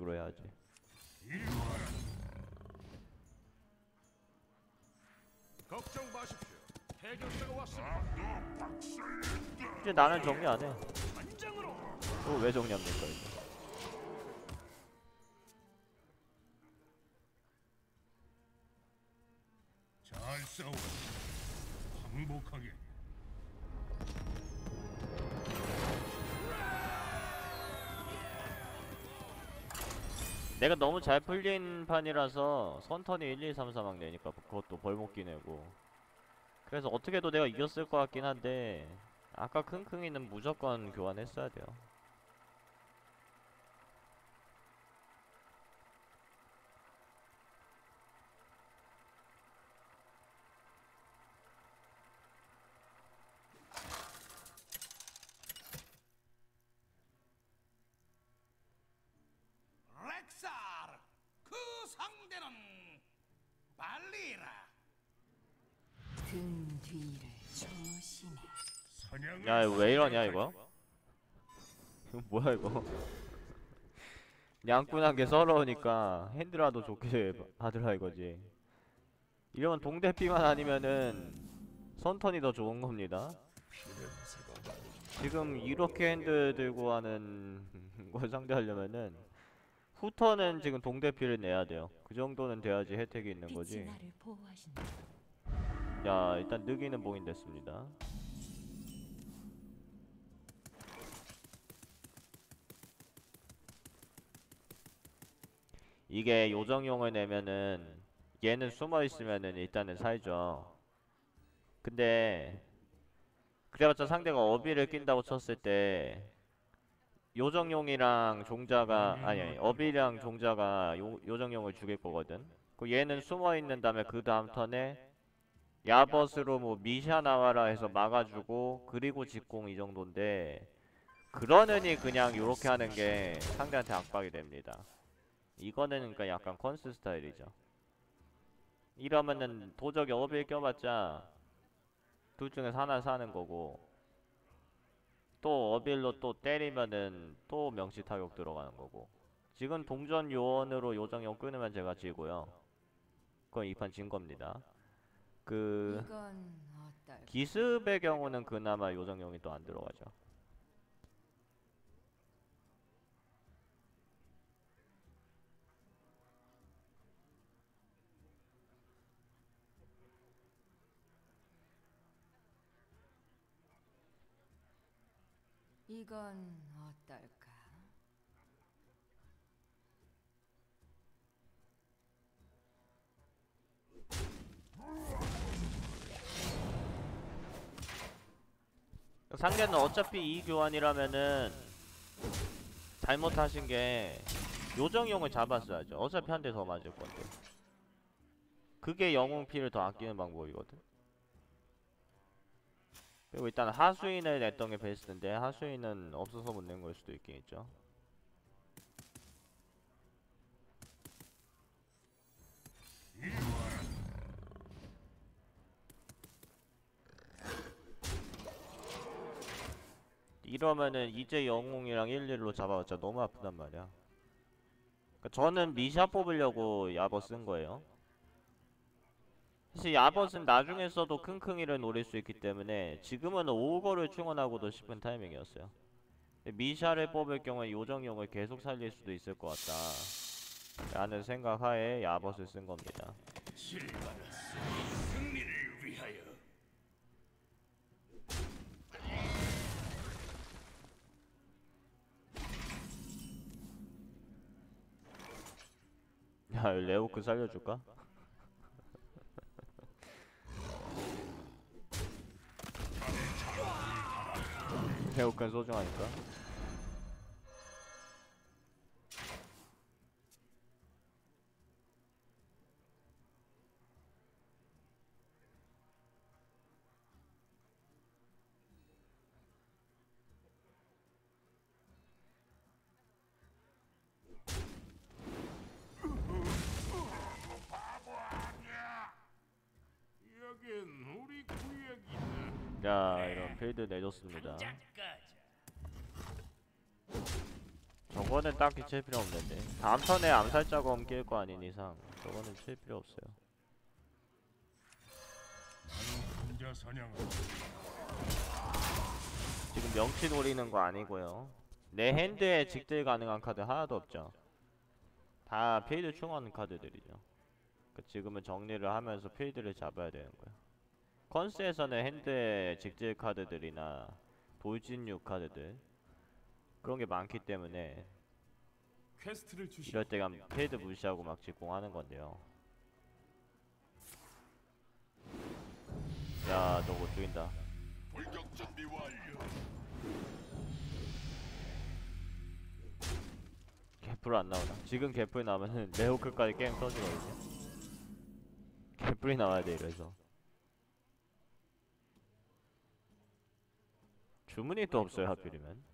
식으로 해야지. 걱정 마십시오. 해결사가 왔습니다. 이제 나는 정리 안 해. 안장으로. 또 왜 정리합니까 이제? 잘 싸워. 항복하게. 내가 너무 잘 풀린 판이라서 선턴이 1, 2, 3, 4막 내니까 그것도 벌목기 내고. 그래서 어떻게 해도 내가 이겼을 것 같긴 한데 아까 킁킁이는 무조건 교환했어야 돼요. 렉사르, 그 상대는 발리라. 등 뒤를 조심해. 사냥을 야 이거 왜 이러냐 이거? 이거 뭐야 이거? 양꾼하게 서러우니까 핸드라도 좋게 하더라 이거지. 이러면 동대피만 아니면은 선턴이 더 좋은 겁니다. 지금 이렇게 핸드 들고 하는 걸 상대하려면은 후턴은 지금 동대피를 내야 돼요. 그 정도는 돼야지 혜택이 있는 빛이 거지. 나를 보호하신다. 야 일단 느기는 봉인됐습니다. 이게 요정용을 내면은 얘는 숨어있으면은 일단은 살죠. 근데 그래봤자 상대가 어비를 낀다고 쳤을 때 요정용이랑 종자가 아니 어비랑 종자가 요정용을 죽일 거거든. 그 얘는 숨어있는 다음에 그 다음 턴에 야벗으로 뭐 미샤 나와라 해서 막아주고 그리고 직공 이 정도인데 그러느니 그냥 요렇게 하는 게 상대한테 압박이 됩니다. 이거는 그러니까 약간 컨스 스타일이죠. 이러면은 도적이 어빌 껴봤자 둘 중에서 하나 사는 거고 또 어빌로 또 때리면은 또 명치 타격 들어가는 거고. 지금 동전 요원으로 요정용 끊으면 제가 지고요. 그건 이 판 진 겁니다. 그 이건 어떨까? 기습의 경우는 그나마 요정용이 또 안 들어가죠. 이건 어떨까? 상대는 어차피 이 교환이라면은 잘못하신 게 요정용을 잡았어야죠. 어차피 한 대 더 맞을 건데. 그게 영웅 피를 더 아끼는 방법이거든. 그리고 일단 하수인을 냈던 게 베스트인데 하수인은 없어서 못 낸 걸 수도 있긴 있죠. 이러면은 이제 영웅이랑 1, 1로 잡아봤자 너무 아프단 말이야. 그러니까 저는 미샤 뽑으려고 야버 쓴 거예요. 사실 야벗은 나중에 써도 킁킁이를 노릴 수 있기 때문에 지금은 오거를 충원하고도 싶은 타이밍이었어요. 근데 미샤를 뽑을 경우에 요정용을 계속 살릴 수도 있을 것 같다 라는 생각하에 야벗을 쓴 겁니다. 실바나스 승리를 위하여. 야 레오크 살려줄까? 레오크는 소중하니까. 여긴 우리 구역이다. 야 이런 필드 내줬습니다. 가자. 저거 저거는 딱히 칠 필요 없는데 다음 턴에 암살자검 낄 거 아닌 이상 저거는 칠 필요 없어요. 나는 혼자 사냥한다. 지금 명치 노리는 거 아니고요. 내 핸드에 직딜 가능한 카드 하나도 없죠. 다 필드 충원 카드들이죠. 지금은 정리를 하면서 필드를 잡아야 되는 거예요. 컨스에서는 핸드에 직질 카드들이나 돌진류 카드들 그런 게 많기 때문에 퀘스트를 주시오. 이럴 때 그냥 필드 무시하고 막 직공하는 건데요. 야, 저거 죽인다. 돌격 준비 완료. 개풀 안 나오나? 지금 개풀 나오면은 레오클까지 게임 터지거든요. 개풀이 나와야 돼 이래서. 주문이 또 없어요 하필이면.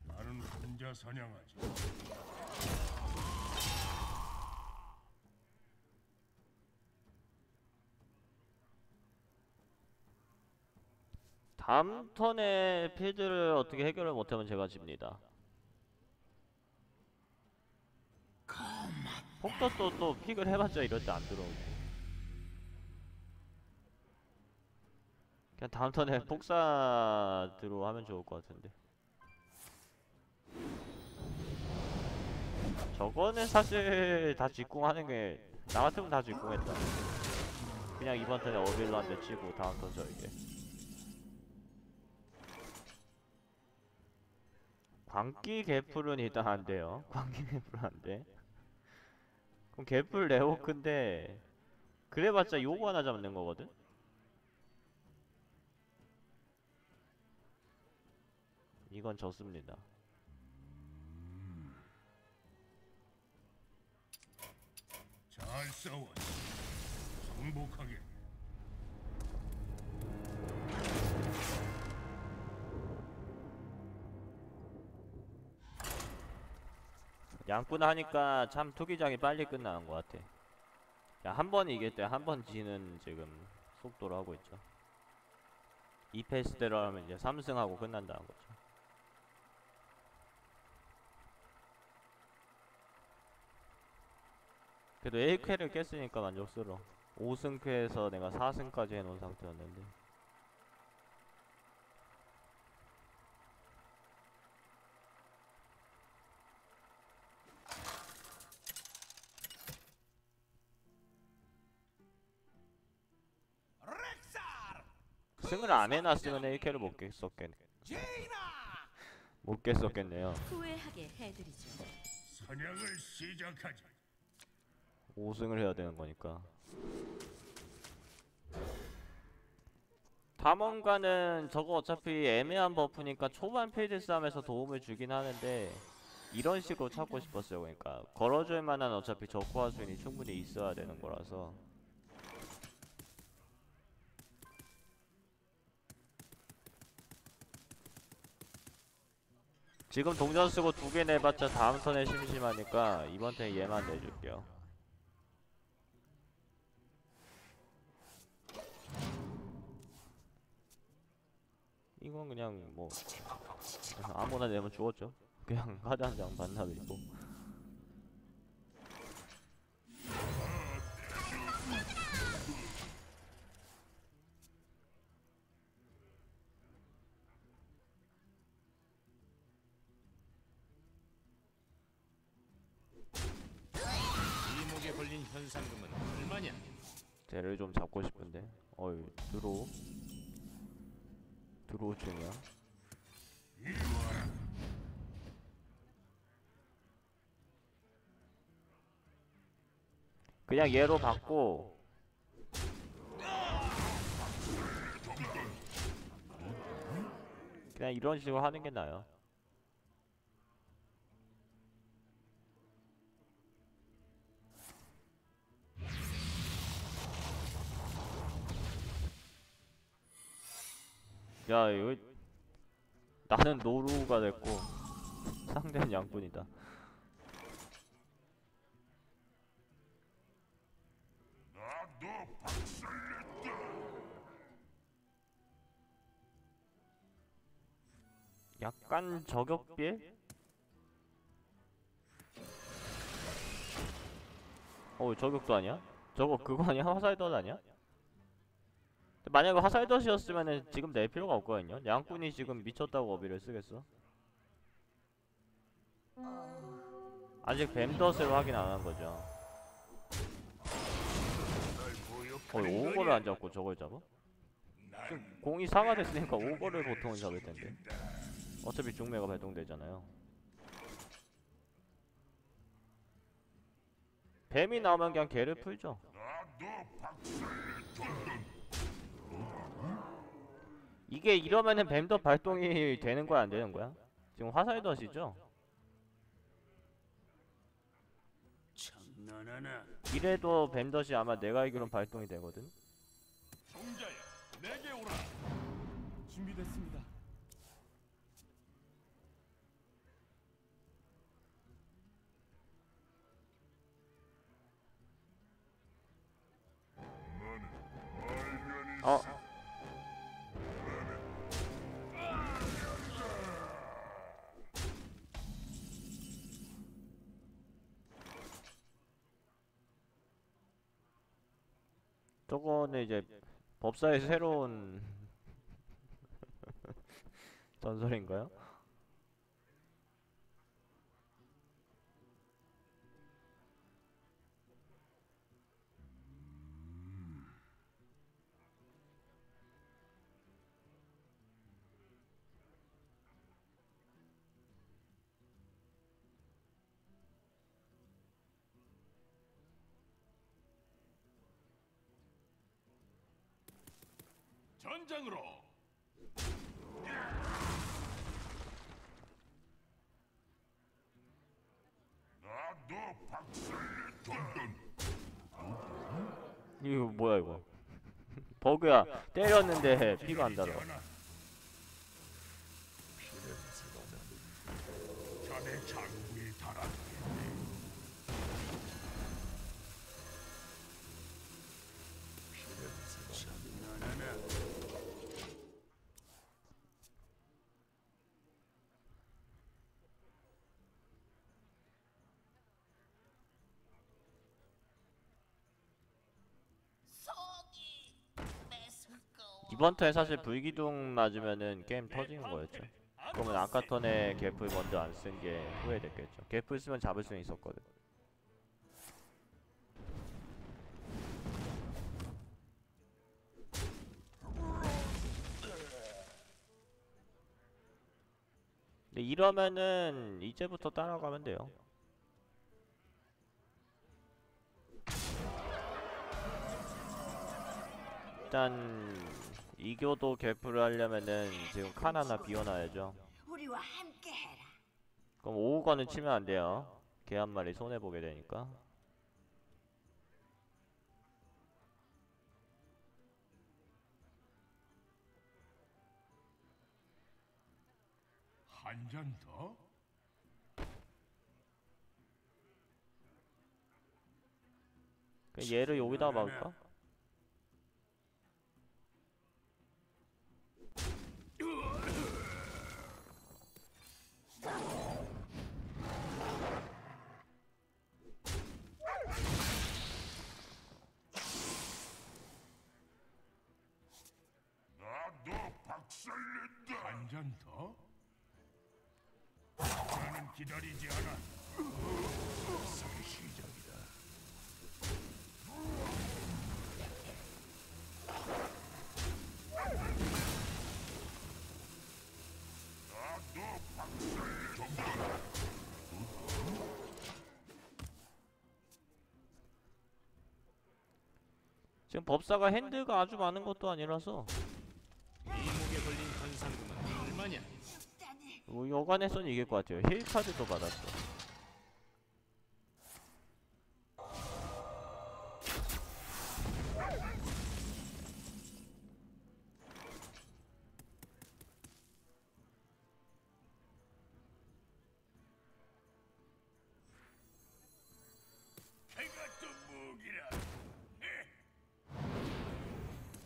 나는 혼자 사냥하지. 다음 턴에 필드를 어떻게 해결을 못하면 제가 집니다. 폭도 또 픽을 해봤자 이럴 때 안 들어오고. 그냥 다음 턴에 폭사드로 하면 좋을 것 같은데. 저거는 사실 다 직공하는 게 나 같으면 다 직공했다. 그냥 이번 턴에 어빌런드 치고 다음 턴 저에게. 광기 개풀은 일단 안 돼요. 광기 개풀 안 돼. 그럼 개풀 레오크인데 그래봤자 요거 하나 잡는 거거든. 이건 졌습니다. 잘 싸워. 정복하게. 양꾼 하니까 참 투기장이 빨리 끝나는 것 같아. 야, 한 번 이길 때 한 번 지는 지금 속도로 하고 있죠. 2패스대로 하면 이제 3승하고 끝난다는 거죠. 그래도 1쾌를 깼으니까 만족스러워. 5승패에서 내가 4승까지 해놓은 상태였는데. 렉사르 승을 안 해놨으면 1쾌를 못 제이나 깼었겠네요. 후회하게 해드리죠. 사냥을 시작하지. 5승을 해야 되는 거니까. 탐험가는 저거 어차피 애매한 버프니까 초반 필드 싸움에서 도움을 주긴 하는데 이런 식으로 찾고 싶었어요. 그러니까 걸어줄 만한 어차피 적화 수인이 충분히 있어야 되는 거라서. 지금 동전 쓰고 2개 내봤자 다음 턴에 심심하니까 이번 턴에 얘만 내줄게요. 이건 그냥 뭐 아무나 내면 죽었죠. 그냥 카드 한 장 반납이고. 이목에 걸린 현상금은 얼마냐? 쟤를 좀 잡고 싶은데. 어이 드로우 중이야. 이리 와라. 그냥 얘로 받고 그냥 이런 식으로 하는 게 나아요. 야, 이거 나는 노루가 됐고 상대는 양꾼이다. 약간 저격비에? 저격도 아니야? 저거 그거 아니야? 화살덧 아니야? 만약에 화살덧이었으면은 지금 낼 필요가 없거든요. 양꾼이 지금 미쳤다고 어비를 쓰겠어? 아직 뱀덫을 확인 안 한 거죠. 오거를 안 잡고 저걸 잡아? 지금 공이 4가 됐으니까 오거를 보통은 잡을 텐데. 어차피 중매가 발동되잖아요. 뱀이 나오면 그냥 개를 풀죠. 이게 이러면은 뱀덫 발동이 되는 거야 안 되는 거야? 지금 화살덫이죠? 장난하나? 이래도 뱀덫이 아마 내가 알기론 발동이 되거든? 종자야, 내게 오라. 준비됐습니다. 어? 저거는 이제 법사의 새로운 전설인가요? 전장으로. 나도 박살내 던던. 이거 뭐야 이거? 버그야. 때렸는데 피가 안 달아. 자네 장부에 달았네. 장난하나? 이번 턴에 사실 불기둥 맞으면은 게임 터지는 거였죠. 그러면 아까 턴에 개풀 먼저 안 쓴 게 후회됐겠죠. 개풀 쓰면 잡을 수 있었거든. 근데 이러면은 이제부터 따라가면 돼요. 일단 이교도 개풀을 하려면은 지금 칸 하나 비워놔야죠. 우리와 함께해라. 그럼 5호건은 치면 안 돼요. 개 한 마리 손해보게 되니까. 한 잔 더? 얘를 여기다 막을까? 나도 박살낸다. 한 잔 더? 나는 기다리지 않아. 새 시작이다. 나도 박살낸다. 지금 법사가 핸드가 아주 많은 것도 아니라서 이목에 걸린 현상금은 얼마냐? 여관에서는 이길 것 같아요. 힐 카드도 받았어. 개 같은 무기라.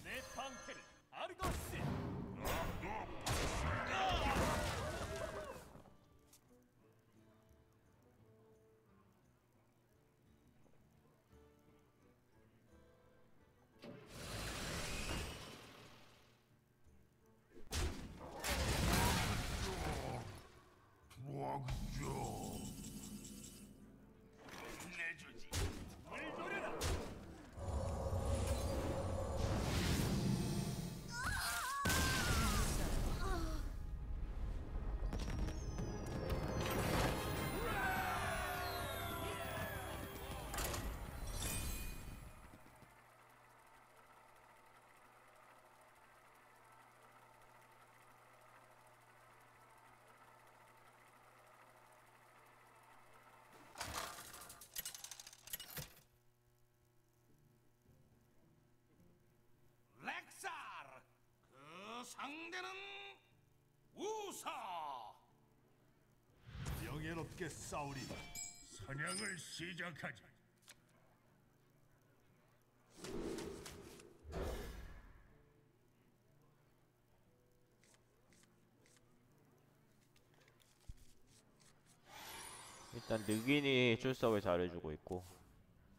내 방패를 아르거스. 나도 용두사 명예롭게 싸우리라. 사냥을 시작하지. 일단 늑인이 출석을 잘해주고 있고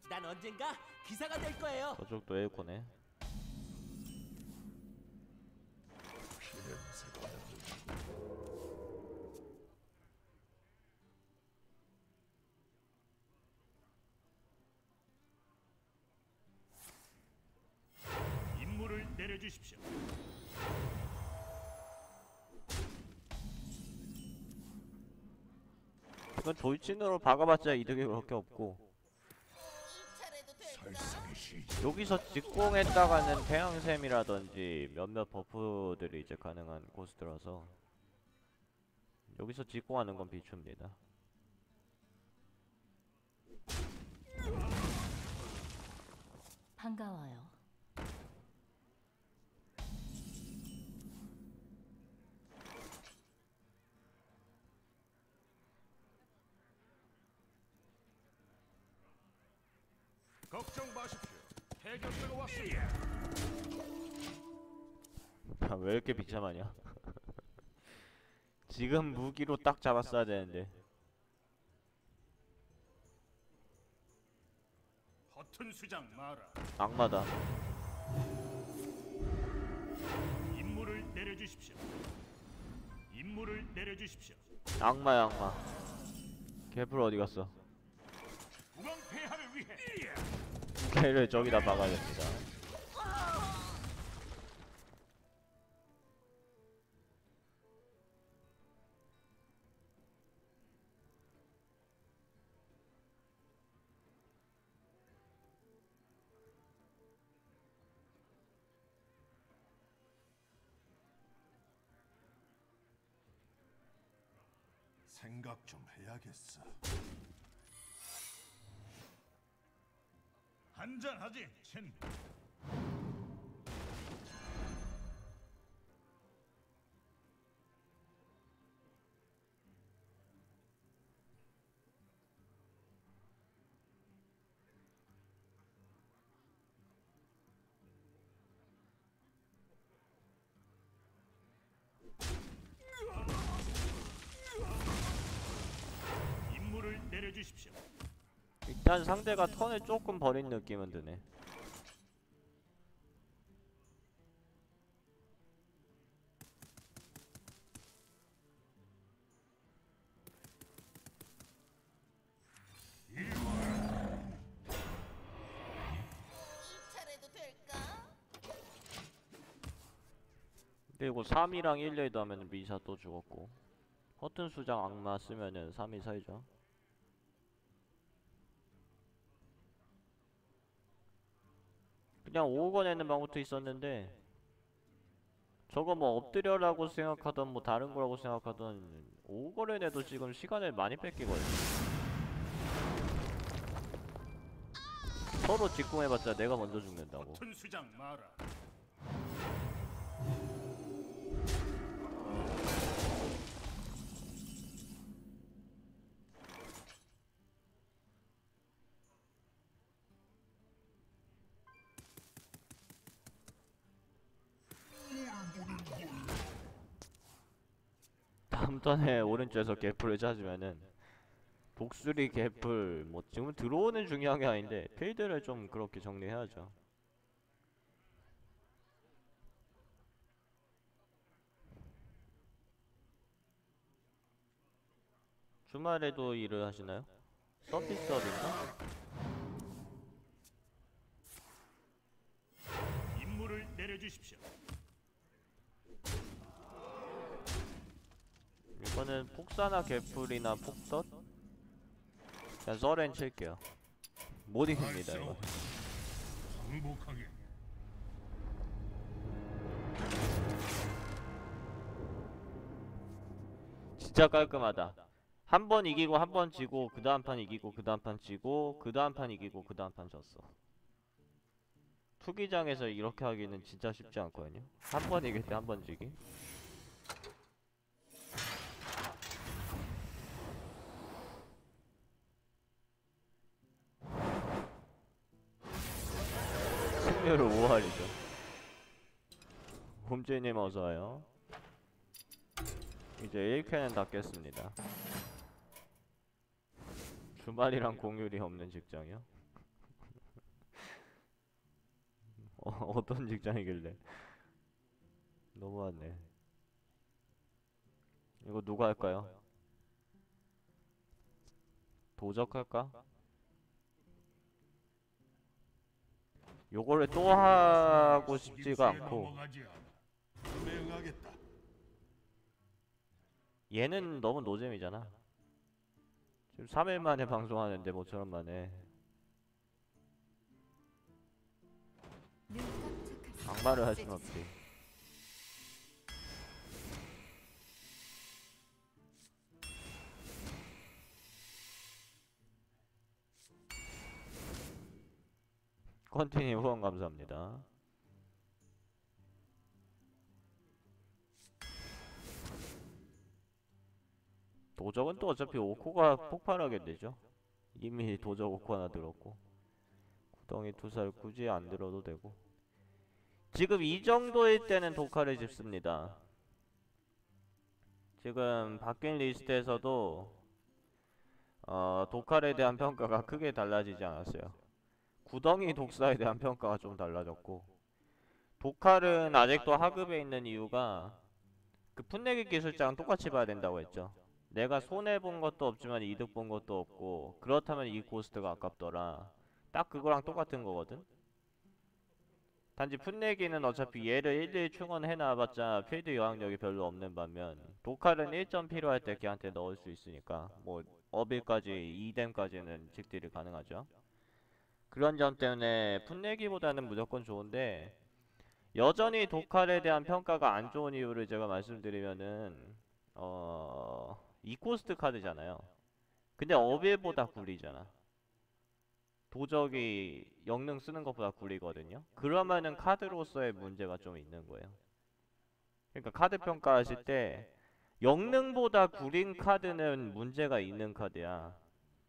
난 언젠가 기사가 될 거예요. 저쪽도 에이코네. 임무를 내려주십시오. 이건 돌진으로 박아봤자 이득이 그렇게 없고 살상의 시작. 여기서 직공했다가는 태양샘이라든지 몇몇 버프들이 이제 가능한 코스트라서 여기서 직공하는 건 비춥니다. 반가워요. 걱정 마십시오. 해결사가 왔습니다. 아, 왜 이렇게 비참하냐? 지금 무기로 딱 잡았어야 되는데. 허튼 수장 마라. 악마다. 임무를 내려주십시오. 임무를 내려주십시오. 악마야 악마. 개풀 어디 갔어? 국왕 폐하를 위해. 걔를 저기다 박아야 됩니다. 생각 좀 해야겠어. 한잔하지, 첸. 임무를 내려주십시오. 일단 상대가 턴을 조금 버린 느낌은 드네. 차례도 될까? 그리고 3이랑 1례도 하면은 미사 또 죽었고 허튼 수장 악마 쓰면은 3이 사이죠. 그냥 5억 내는 방법도 있었는데 저거 뭐 엎드려라고 생각하던 뭐 다른 거라고 생각하던 5억을 내도 지금 시간을 많이 뺏기거든. 서로 직공해봤자 내가 먼저 죽는다고. 허튼 수장 마라. 다음 턴에 오른쪽에서 개풀을 찾으면은 독수리 개풀 뭐 지금 들어오는 중요한 게 아닌데 필드를 좀 그렇게 정리해야죠. 주말에도 일을 하시나요? 서비스업인가? 임무를 내려주십시오. 이거는 폭사나 개풀이나 폭덧? 그냥 서렌 칠게요. 못 이깁니다 이거. 항복하게. 진짜 깔끔하다. 한 번 이기고 한 번 지고 그 다음 판 이기고 그 다음 판 지고 그 다음 판 이기고 그 다음 판 졌어. 투기장에서 이렇게 하기는 진짜 쉽지 않거든요. 한 번 이길 때 한 번 지기. 확률은 5할이죠. 홈즈님 어서와요. 이제 1캔은 닫겠습니다. 주말이랑 공휴일이 없는 직장이요? 어떤 직장이길래? 너무하네. 이거 누가 할까요? 도적할까? 요거를 또 하고 싶지가 않고 넘어가지 않아. 명하겠다. 얘는 너무 노잼이잖아. 지금 3일 만에 방송하는데 모처럼 만에 눈 깜짝할 수 막말을 할 순 없지. 없지. 컨티뉴 후원 감사합니다. 도적은 또 어차피 5코가 폭발하게 되죠. 이미 도적 5코 하나 들었고 구덩이 투사를 굳이 안 들어도 되고. 지금 이 정도일 때는 독화를 집습니다. 지금 바뀐 리스트에서도 독할에 대한 평가가 크게 달라지지 않았어요. 구덩이 독사에 대한 평가가 좀 달라졌고, 독할은 아직도 하급에 있는 이유가 그 풋내기 기술장은 똑같이 봐야 된다고 했죠. 내가 손해본 것도 없지만 이득 본 것도 없고, 그렇다면 이 코스트가 아깝더라. 딱 그거랑 똑같은 거거든. 단지 풋내기는 어차피 얘를 1대1 충원해놔봤자 필드 여왕력이 별로 없는 반면, 독할은 1점 필요할 때 걔한테 넣을 수 있으니까 뭐 어빌까지 2댐까지는 직딜이 가능하죠. 그런 점 때문에 풋내기보다는 무조건 좋은데, 여전히 독할에 대한 평가가 안 좋은 이유를 제가 말씀드리면은 2코스트 카드잖아요. 근데 어빌보다 굴리잖아. 도적이 영능 쓰는 것보다 굴리거든요. 그러면은 카드로서의 문제가 좀 있는 거예요. 그러니까 카드 평가하실 때 영능보다 굴린 카드는 문제가 있는 카드야.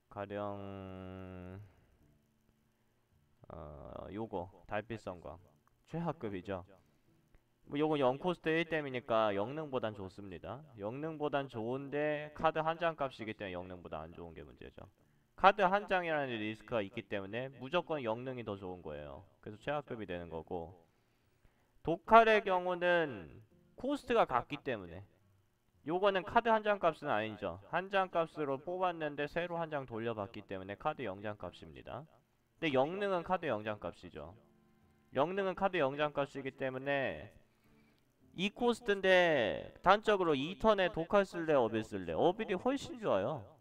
가령 요거 달빛 성광 최하급이죠. 뭐 요거 0코스트 1댐이니까 영능보단 좋습니다. 영능보단 좋은데 카드 한 장 값이기 때문에 영능보다 안 좋은 게 문제죠. 카드 한 장이라는 리스크가 있기 때문에 무조건 영능이 더 좋은 거예요. 그래서 최하급이 되는 거고, 독할의 경우는 코스트가 같기 때문에 요거는 카드 한 장 값은 아니죠. 한 장 값으로 뽑았는데 새로 한 장 돌려받기 때문에 카드 0장 값입니다. 근데 영능은 카드 0장 값이죠. 영능은 카드 0장 값이기 때문에 이 코스트인데 단적으로 2턴에 독할 쓸래 어빌 쓸래? 어빌이 훨씬 좋아요.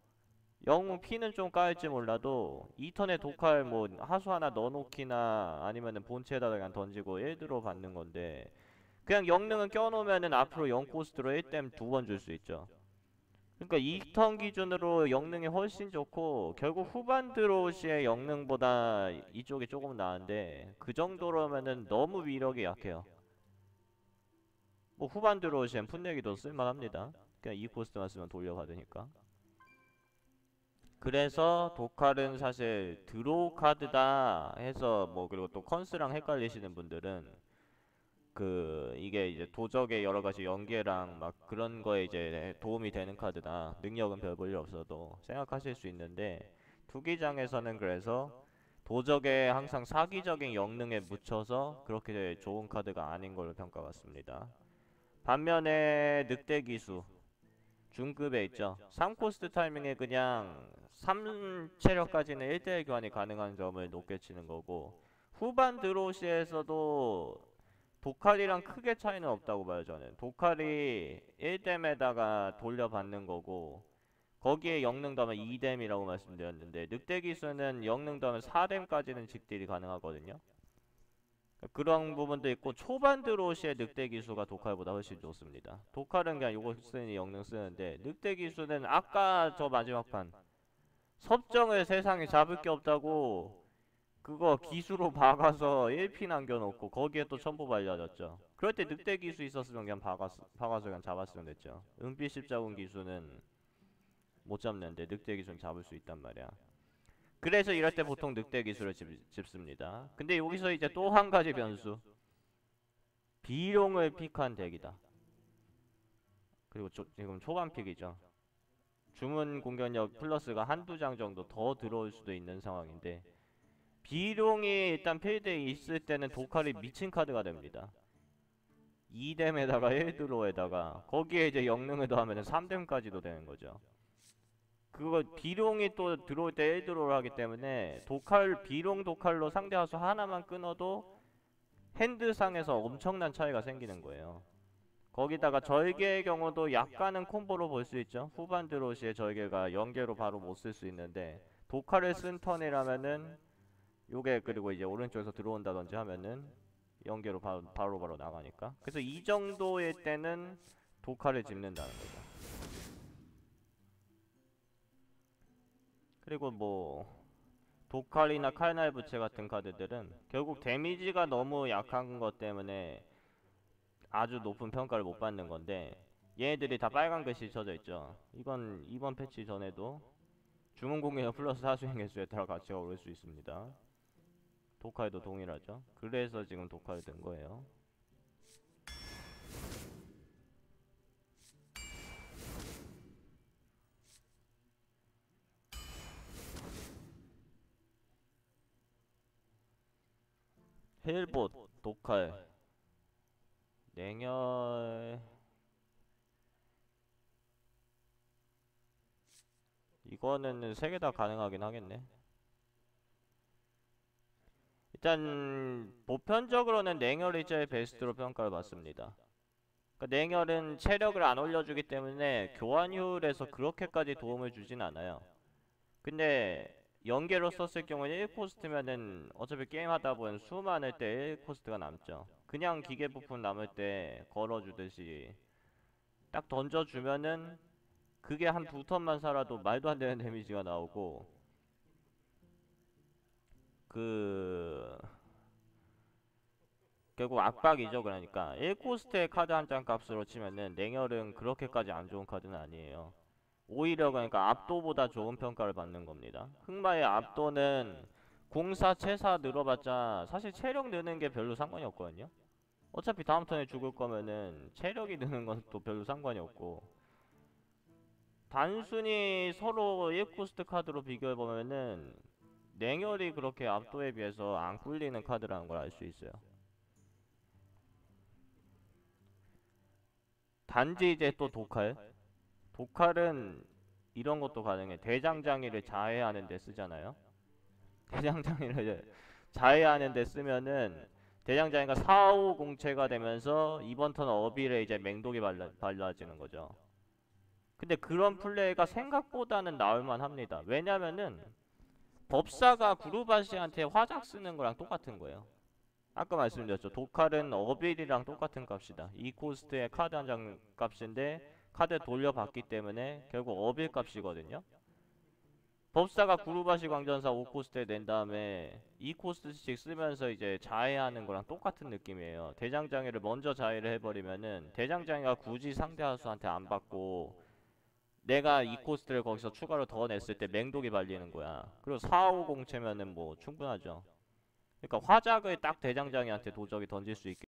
영웅 피는 좀 까일지 몰라도 2턴에 독할 뭐 하수 하나 넣어놓기나 아니면은 본체에다가 그냥 던지고 1드로 받는 건데, 그냥 영능은 껴놓으면은 앞으로 0코스트로 1댐 2번 줄 수 있죠. 그러니까 2턴 기준으로 영능이 훨씬 좋고, 결국 후반 드로우시의 영능보다 이쪽이 조금 나은데, 그 정도로면은 너무 위력이 약해요. 뭐 후반 드로우시엔 풋내기도 쓸만합니다. 그냥 2코스트만 쓰면 돌려받으니까. 그래서 독할은 사실 드로우 카드다 해서 뭐, 그리고 또 컨스랑 헷갈리시는 분들은 이게 이제 도적의 여러 가지 연계랑 막 그런 거에 이제 도움이 되는 카드다, 능력은 별 볼 일 없어도 생각하실 수 있는데, 투기장에서는 그래서 도적의 항상 사기적인 영능에 묻혀서 그렇게 좋은 카드가 아닌 걸로 평가받습니다. 반면에 늑대 기수 중급에 있죠. 3코스트 타이밍에 그냥 3체력까지는 1대1 교환이 가능한 점을 높게 치는 거고, 후반 드로시에서도 독할이랑 크게 차이는 없다고 봐요. 저는 독할이 1댐에다가 돌려받는 거고, 거기에 영능 더하면 2댐이라고 말씀드렸는데, 늑대 기수는 영능 더하면 4댐까지는 직딜이 가능하거든요. 그런 부분도 있고, 초반 드로시의 늑대 기수가 독할보다 훨씬 좋습니다. 독할은 그냥 요거 쓰니 영능 쓰는데, 늑대 기수는 아까 저 마지막 판 섭정을 세상에 잡을 게 없다고 그거 기수로 박아서 1피 남겨놓고 거기에 또 첨부 발려졌죠. 그럴 때 늑대 기수 있었으면 그냥 박아서 그냥 잡았으면 됐죠. 은빛 십자군 기수는 못 잡는데 늑대 기수는 잡을 수 있단 말이야. 그래서 이럴 때 보통 늑대 기술을 짚습니다. 근데 여기서 이제 또 한 가지 변수. 비룡을 픽한 덱이다. 그리고 지금 초반 픽이죠. 주문 공격력 플러스가 한두 장 정도 더 들어올 수도 있는 상황인데 비룡이 일단 필드에 있을 때는 도칼이 미친 카드가 됩니다. 2뎀에다가 1드로에다가 거기에 이제 영능을 더하면 3뎀까지도 되는 거죠. 그거 비룡이 또 들어올 때 1드로를 하기 때문에 비룡 도칼로 상대 하수 하나만 끊어도 핸드상에서 엄청난 차이가 생기는 거예요. 거기다가 절개의 경우도 약간은 콤보로 볼 수 있죠. 후반 드로우 시에 절개가 연계로 바로 못 쓸 수 있는데 도칼을 쓴 턴이라면은 요게 그리고 이제 오른쪽에서 들어온다든지 하면은 연계로 바로 나가니까. 그래서 이 정도의 때는 도칼을 짚는다는 거죠. 그리고 뭐 도칼이나 칼날 부채 같은 카드들은 결국 데미지가 너무 약한 것 때문에 아주 높은 평가를 못 받는 건데 얘네들이 다 빨간 글씨 쳐져 있죠. 이건 이번 패치 전에도 주문 공격력 플러스 하수행 개수에 따라 가치가 오를 수 있습니다. 도칼도 동일하죠. 그래서 지금 도칼을 든 거예요. 헬봇, 도칼, 냉혈. 이거는 3개 다 가능하긴 하겠네. 일단 보편적으로는 냉혈이 제일 베스트로 평가를 받습니다. 그러니까 냉혈은 체력을 안 올려주기 때문에 교환율에서 그렇게까지 도움을 주진 않아요. 근데 연계로 썼을 경우는 1코스트면은 어차피 게임 하다 보면 수 많을 때 1코스트가 남죠. 그냥 기계 부품 남을 때 걸어주듯이 딱 던져주면은 그게 한 2턴만 살아도 말도 안 되는 데미지가 나오고 결국 압박이죠. 그러니까 1코스트의 카드 한 장 값으로 치면은 냉혈은 그렇게까지 안 좋은 카드는 아니에요. 오히려 그러니까 압도보다 좋은 평가를 받는 겁니다. 흑마의 압도는 공사, 체사 늘어봤자 사실 체력 느는 게 별로 상관이 없거든요. 어차피 다음 턴에 죽을 거면은 체력이 느는 건 또 별로 상관이 없고 단순히 서로 1코스트 카드로 비교해보면은 냉혈이 그렇게 압도에 비해서 안 꿀리는 카드라는 걸 알 수 있어요. 단지 이제 또 도칼은 이런 것도 가능해. 대장장이를 자해하는 데 쓰잖아요. 대장장이를 자해하는 데 쓰면은 대장장이가 4, 5 공체가 되면서 이번 턴 어빌에 이제 맹독이 발라지는 거죠. 근데 그런 플레이가 생각보다는 나올만 합니다. 왜냐면은 법사가 구루바시한테 화작 쓰는 거랑 똑같은 거예요. 아까 말씀드렸죠. 도칼은 어빌이랑 똑같은 값이다. 2코스트의 카드 한 장 값인데 카드 돌려받기 때문에 결국 어빌 값이거든요. 법사가 구루바시 광전사 5코스트에 낸 다음에 2코스트씩 쓰면서 이제 자해하는 거랑 똑같은 느낌이에요. 대장장이를 먼저 자해를 해버리면은 대장장이가 굳이 상대 하수한테 안 받고 내가 2코스트를 거기서 추가로 더 냈을 때 맹독이 발리는 거야. 그리고 4, 5 공채면은 뭐 충분하죠. 그러니까 화작을 딱 대장장이한테 도적이 던질 수 있게